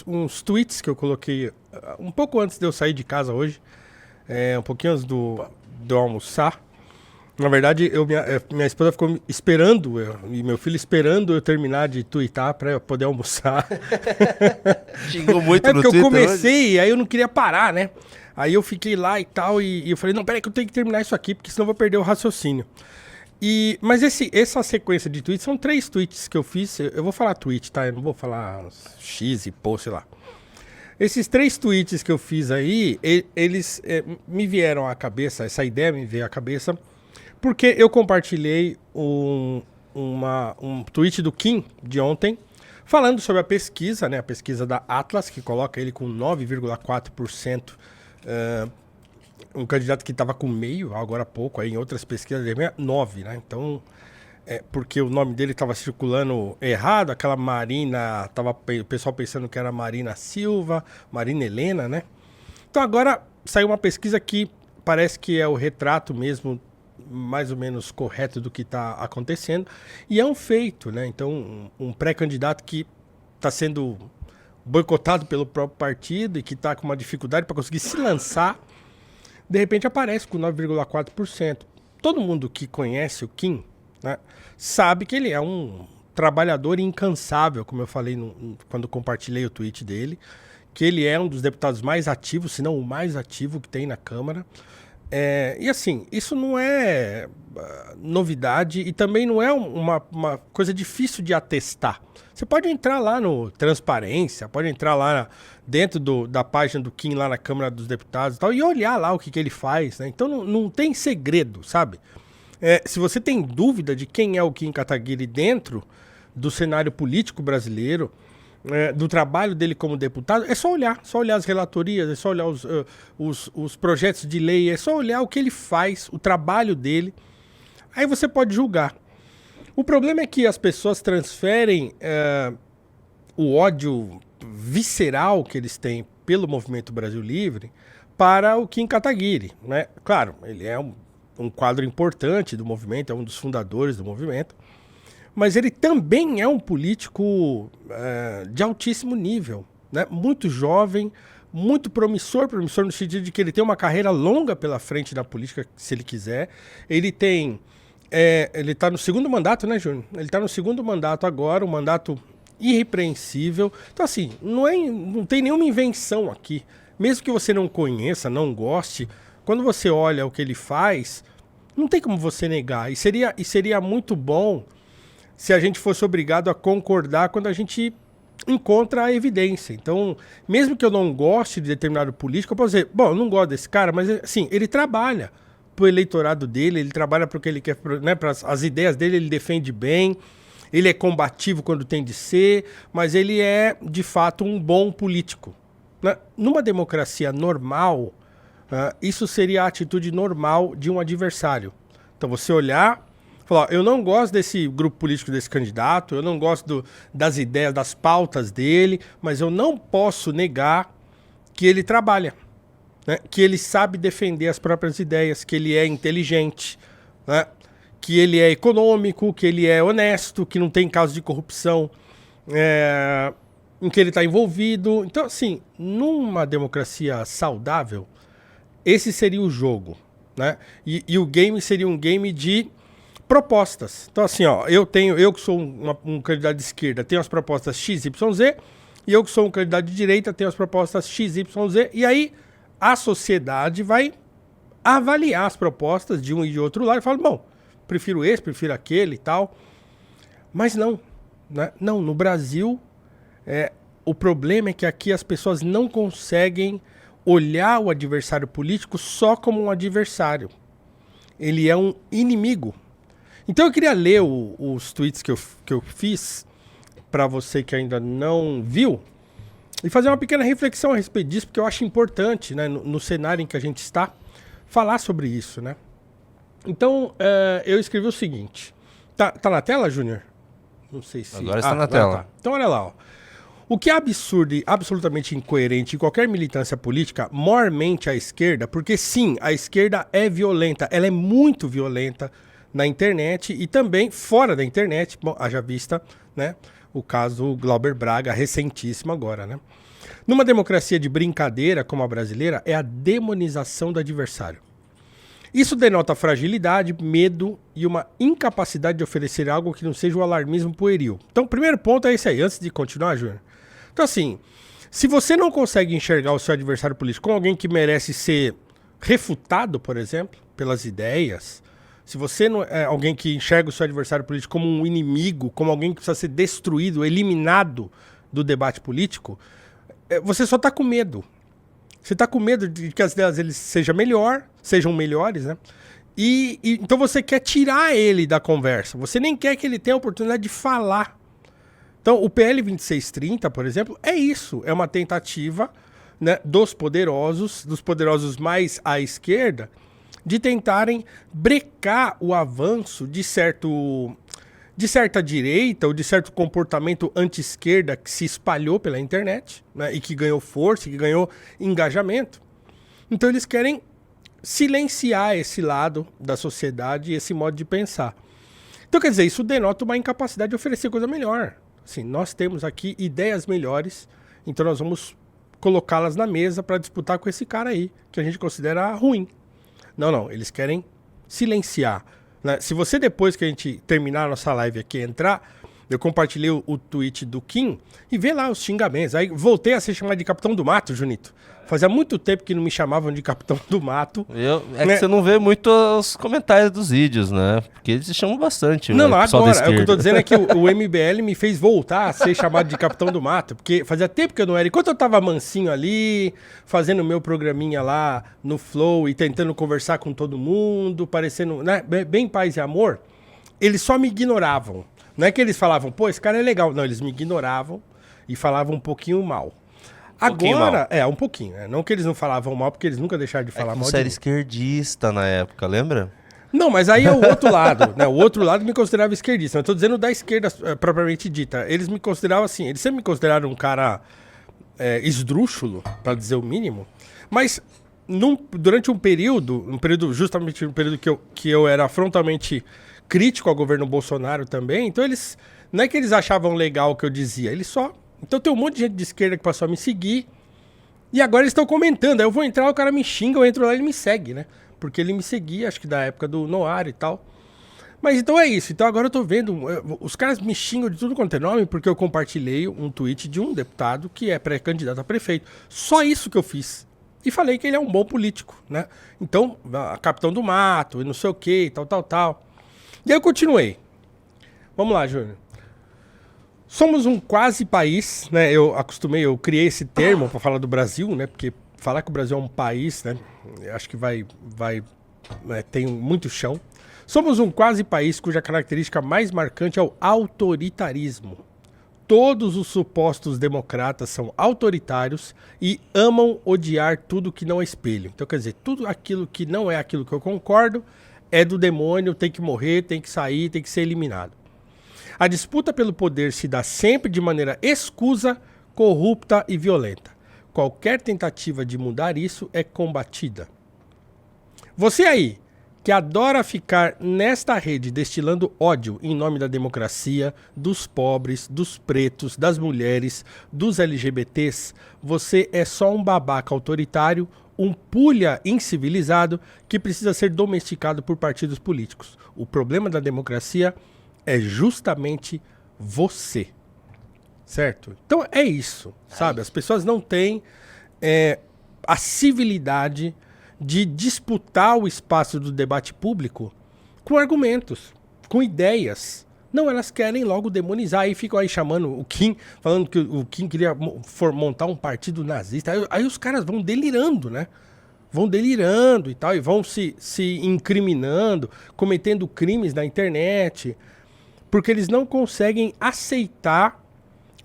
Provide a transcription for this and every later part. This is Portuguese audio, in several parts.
uns tweets que eu coloquei um pouco antes de eu sair de casa hoje, um pouquinho antes de eu almoçar. Na verdade, minha esposa ficou esperando, e meu filho esperando eu terminar de twittar pra eu poder almoçar. Xingou muito no porque Twitter eu comecei, hoje? aí eu não queria parar, né? Aí eu fiquei lá e tal, e eu falei, não, peraí que eu tenho que terminar isso aqui, porque senão eu vou perder o raciocínio. Mas essa sequência de tweets, são 3 tweets que eu fiz, eu vou falar tweet, tá? Eu não vou falar X e pô, sei lá. Esses 3 tweets que eu fiz aí, eles me vieram à cabeça, essa ideia me veio à cabeça, porque eu compartilhei um tweet do Kim de ontem, falando sobre a pesquisa, né? A pesquisa da Atlas, que coloca ele com 9,4%, um candidato que estava com meio, agora há pouco, aí em outras pesquisas, 9, né? Então, porque o nome dele estava circulando errado, aquela Marina, o pessoal pensando que era Marina Silva, Marina Helena, né? Então agora saiu uma pesquisa que parece que é o retrato mesmo, mais ou menos correto do que está acontecendo, e é um feito, né? Então, um pré-candidato que está sendo boicotado pelo próprio partido e que está com uma dificuldade para conseguir se lançar, de repente aparece com 9,4%. Todo mundo que conhece o Kim, né, sabe que ele é um trabalhador incansável, como eu falei quando compartilhei o tweet dele, que ele é um dos deputados mais ativos, se não o mais ativo que tem na Câmara. E assim, isso não é novidade e também não é uma coisa difícil de atestar. Você pode entrar lá no Transparência, pode entrar lá dentro da página do Kim lá na Câmara dos Deputados e tal, e olhar lá o que ele faz, né? Então não tem segredo, sabe? Se você tem dúvida de quem é o Kim Kataguiri dentro do cenário político brasileiro, do trabalho dele como deputado, é só olhar as relatorias, é só olhar os projetos de lei, é só olhar o que ele faz, o trabalho dele. Aí você pode julgar. O problema é que as pessoas transferem o ódio visceral que eles têm pelo Movimento Brasil Livre para o Kim Kataguiri, né? Claro, ele é um quadro importante do movimento, é um dos fundadores do movimento, mas ele também é um político de altíssimo nível, né? Muito jovem, muito promissor no sentido de que ele tem uma carreira longa pela frente na política, se ele quiser. Ele está no segundo mandato, né, Júnior? Ele está no segundo mandato agora, um mandato irrepreensível. Então, assim, não tem nenhuma invenção aqui. Mesmo que você não conheça, não goste, quando você olha o que ele faz, não tem como você negar. E seria muito bom se a gente fosse obrigado a concordar quando a gente encontra a evidência. Então, mesmo que eu não goste de determinado político, eu posso dizer, bom, eu não gosto desse cara, mas assim, ele trabalha pro eleitorado dele, ele trabalha para o que ele quer, né, para as ideias dele, ele defende bem, ele é combativo quando tem de ser, mas ele é, de fato, um bom político, né? Numa democracia normal, isso seria a atitude normal de um adversário. Então, você olhar, falar, eu não gosto desse grupo político, desse candidato, eu não gosto das ideias, das pautas dele, mas eu não posso negar que ele trabalha, né? Que ele sabe defender as próprias ideias, que ele é inteligente, né? Que ele é econômico, que ele é honesto, que não tem caso de corrupção em que ele está envolvido. Então, assim, numa democracia saudável, esse seria o jogo, né? E o game seria um game de propostas. Então, assim, ó, eu que sou um candidato de esquerda, tenho as propostas XYZ, e eu que sou um candidato de direita, tenho as propostas XYZ, e aí a sociedade vai avaliar as propostas de um e de outro lado e fala, bom, prefiro esse, prefiro aquele e tal. Mas não, né? Não, no Brasil, o problema é que aqui as pessoas não conseguem olhar o adversário político só como um adversário. Ele é um inimigo. Então eu queria ler os tweets que eu fiz para você que ainda não viu e fazer uma pequena reflexão a respeito disso, porque eu acho importante, né, no cenário em que a gente está, falar sobre isso, né? Então, eu escrevi o seguinte. Tá na tela, Júnior? Não sei se... Agora está na tela. Tá. Então, olha lá, ó. O que é absurdo e absolutamente incoerente em qualquer militância política, mormente à esquerda, porque sim, a esquerda é violenta, ela é muito violenta na internet e também fora da internet, bom, haja vista, né, o caso Glauber Braga, recentíssimo agora, né? Numa democracia de brincadeira como a brasileira, é a demonização do adversário. Isso denota fragilidade, medo e uma incapacidade de oferecer algo que não seja o alarmismo pueril. Então, o primeiro ponto é esse aí, antes de continuar, Júnior. Então, assim, se você não consegue enxergar o seu adversário político como alguém que merece ser refutado, por exemplo, pelas ideias, se você não é alguém que enxerga o seu adversário político como um inimigo, como alguém que precisa ser destruído, eliminado do debate político, você só está com medo. Você está com medo de que as ideias eles sejam melhores, né? E então você quer tirar ele da conversa. Você nem quer que ele tenha a oportunidade de falar. Então, o PL 2630, por exemplo, é isso. É uma tentativa, né, dos poderosos mais à esquerda, de tentarem brecar o avanço de certa direita ou de certo comportamento anti-esquerda que se espalhou pela internet, né, e que ganhou força, que ganhou engajamento. Então eles querem silenciar esse lado da sociedade e esse modo de pensar. Então, quer dizer, isso denota uma incapacidade de oferecer coisa melhor. Assim, nós temos aqui ideias melhores, então nós vamos colocá-las na mesa para disputar com esse cara aí, que a gente considera ruim. Não, eles querem silenciar. Né? Se você, depois que a gente terminar a nossa live aqui, entrar, eu compartilhei o tweet do Kim e vê lá os xingamentos. Aí voltei a ser chamado de Capitão do Mato, Junito. Fazia muito tempo que não me chamavam de Capitão do Mato. Que você não vê muito os comentários dos vídeos, né? Porque eles se chamam bastante. Não, agora. O que eu tô dizendo é que o MBL me fez voltar a ser chamado de Capitão do Mato. Porque fazia tempo que eu não era. Enquanto eu tava mansinho ali, fazendo o meu programinha lá no Flow e tentando conversar com todo mundo, parecendo, né, bem paz e amor, eles só me ignoravam. Não é que eles falavam, pô, esse cara é legal. Não, eles me ignoravam e falavam um pouquinho mal. Agora, um pouquinho, né? Não que eles não falavam mal, porque eles nunca deixaram de falar mal. Você era esquerdista na época, lembra? Não, mas aí é o outro lado, né? O outro lado me considerava esquerdista. Eu tô dizendo da esquerda propriamente dita. Eles me consideravam assim, eles sempre me consideraram um cara esdrúxulo, pra dizer o mínimo. Mas durante um período justamente um período que eu era frontalmente crítico ao governo Bolsonaro também, então eles, não é que eles achavam legal o que eu dizia, eles só... Então tem um monte de gente de esquerda que passou a me seguir. E agora eles estão comentando. Aí eu vou entrar, o cara me xinga, eu entro lá e ele me segue, né? Porque ele me seguia, acho que da época do Noir e tal. Mas então é isso. Então agora eu tô vendo... Os caras me xingam de tudo quanto é nome porque eu compartilhei um tweet de um deputado que é pré-candidato a prefeito. Só isso que eu fiz. E falei que ele é um bom político, né? Então, Capitão do Mato e não sei o que, tal. E aí eu continuei. Vamos lá, Júnior. Somos um quase país, né? Eu criei esse termo para falar do Brasil, né? Porque falar que o Brasil é um país, né? Acho que tem muito chão. Somos um quase país cuja característica mais marcante é o autoritarismo. Todos os supostos democratas são autoritários e amam odiar tudo que não é espelho. Então, quer dizer, tudo aquilo que não é aquilo que eu concordo é do demônio, tem que morrer, tem que sair, tem que ser eliminado. A disputa pelo poder se dá sempre de maneira escusa, corrupta e violenta. Qualquer tentativa de mudar isso é combatida. Você aí, que adora ficar nesta rede destilando ódio em nome da democracia, dos pobres, dos pretos, das mulheres, dos LGBTs, você é só um babaca autoritário, um pulha incivilizado que precisa ser domesticado por partidos políticos. O problema da democracia é justamente você, certo? Então é isso, sabe? As pessoas não têm a civilidade de disputar o espaço do debate público com argumentos, com ideias. Não, elas querem logo demonizar, aí ficam aí chamando o Kim, falando que o Kim queria montar um partido nazista. Aí os caras vão delirando, né? Vão delirando e tal, e vão se incriminando, cometendo crimes na internet, porque eles não conseguem aceitar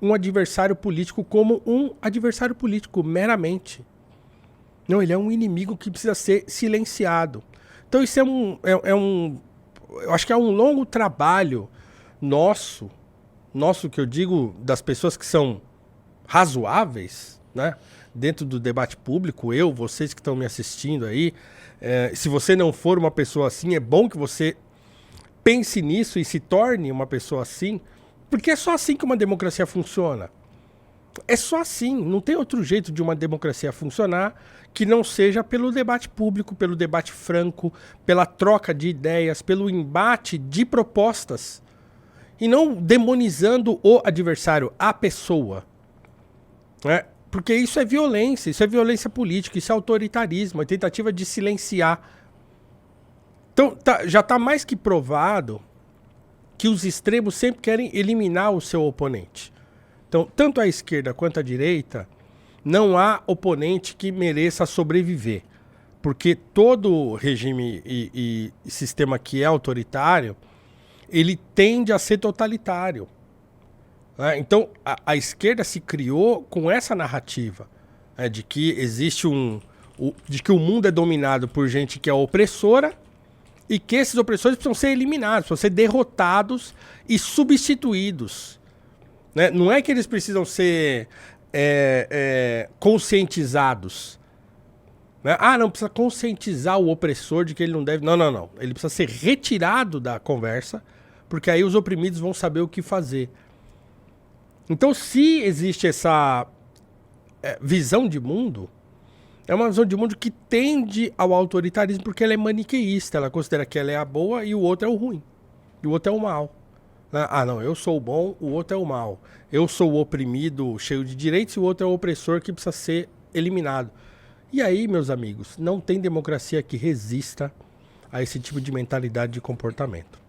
um adversário político como um adversário político, meramente. Não, ele é um inimigo que precisa ser silenciado. Então isso eu acho que é um longo trabalho nosso que eu digo, das pessoas que são razoáveis, né? Dentro do debate público, vocês que estão me assistindo aí, se você não for uma pessoa assim, é bom que você pense nisso e se torne uma pessoa assim, Porque é só assim que uma democracia funciona. É só assim, não tem outro jeito de uma democracia funcionar que não seja pelo debate público, pelo debate franco, pela troca de ideias, pelo embate de propostas e não demonizando o adversário, a pessoa. Né? Porque isso é violência política, isso é autoritarismo, é tentativa de silenciar. Então já está mais que provado que os extremos sempre querem eliminar o seu oponente. Então, tanto a esquerda quanto a direita, não há oponente que mereça sobreviver. Porque todo regime e sistema que é autoritário, ele tende a ser totalitário. Né? Então, a esquerda se criou com essa narrativa, né, de que existe de que o mundo é dominado por gente que é opressora e que esses opressores precisam ser eliminados, precisam ser derrotados e substituídos. Né? Não é que eles precisam ser conscientizados. Né? Ah, não, precisa conscientizar o opressor de que ele não deve... Não, não, não. Ele precisa ser retirado da conversa, porque aí os oprimidos vão saber o que fazer. Então, se existe essa visão de mundo, é uma visão de mundo que tende ao autoritarismo porque ela é maniqueísta. Ela considera que ela é a boa e o outro é o ruim. E o outro é o mal. Ah, não, eu sou o bom, o outro é o mal. Eu sou o oprimido, cheio de direitos, e o outro é o opressor que precisa ser eliminado. E aí, meus amigos, não tem democracia que resista a esse tipo de mentalidade de comportamento.